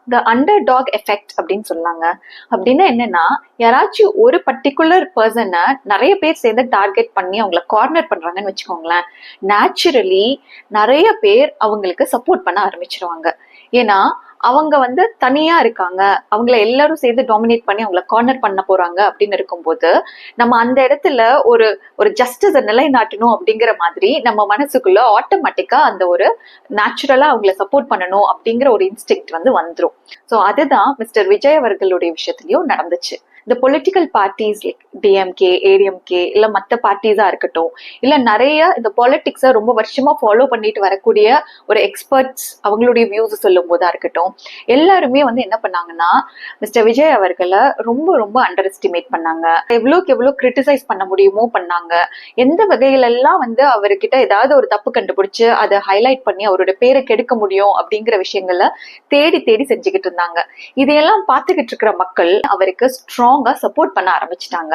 த under talk effect அப்படின்னு சொன்னாங்க. அப்படின்னா என்னன்னா, யாராச்சும் ஒரு பர்டிகுலர் பர்சனை நிறைய பேர் சேர்ந்து டார்கெட் பண்ணி அவங்கள கார்னர் பண்றாங்கன்னு வச்சுக்கோங்களேன், நேச்சுரலி நிறைய பேர் அவங்களுக்கு சப்போர்ட் பண்ண ஆரம்பிச்சிருவாங்க. ஏன்னா அவங்க தனியா இருக்காங்க, அவங்கள எல்லாரும் சேர்ந்து டாமினேட் பண்ணி அவங்கள கார்னர் பண்ண போறாங்க அப்படின்னு இருக்கும்போது, நம்ம அந்த இடத்துல ஒரு ஒரு ஜஸ்டிஸை நிலைநாட்டணும் அப்படிங்கிற மாதிரி நம்ம மனசுக்குள்ள ஆட்டோமேட்டிக்கா அந்த ஒரு நேச்சுரலா அவங்கள சப்போர்ட் பண்ணணும் அப்படிங்கிற ஒரு இன்ஸ்டிங்க்ட் வந்துரும். ஸோ அதுதான் மிஸ்டர் விஜய் அவர்களுடைய விஷயத்திலயும் நடந்துச்சு. இந்த political parties like DMK, ADMK, இல்ல மற்ற பார்ட்டிஸா இருக்கட்டும், இல்ல நிறைய இந்த பாலிடிக்ஸை ரொம்ப வருஷமா ஃபாலோ பண்ணிட்டு வரக்கூடிய ஒரு எக்ஸ்பர்ட்ஸ் அவங்களுடைய வியூஸ் சொல்லும் போதா இருக்கட்டும், எல்லாருமே என்ன பண்ணாங்கன்னா, மிஸ்டர் விஜய் அவர்களை ரொம்ப ரொம்ப அண்டர் எஸ்டிமேட் பண்ணாங்க. எவ்வளோக்கு எவ்வளோ கிரிட்டிசைஸ் பண்ண முடியுமோ பண்ணாங்க. எந்த வகையிலெல்லாம் அவர்கிட்ட ஏதாவது ஒரு தப்பு கண்டுபிடிச்சு அதை ஹைலைட் பண்ணி அவரோட பேரை கெடுக்க முடியும் அப்படிங்கிற விஷயங்களை தேடி தேடி செஞ்சுக்கிட்டு இருந்தாங்க. இதையெல்லாம் பார்த்துக்கிட்டு இருக்கிற மக்கள் அவருக்கு ஸ்ட்ராங்கா சப்போர்ட் பண்ண ஆரம்பிச்சிட்டாங்க.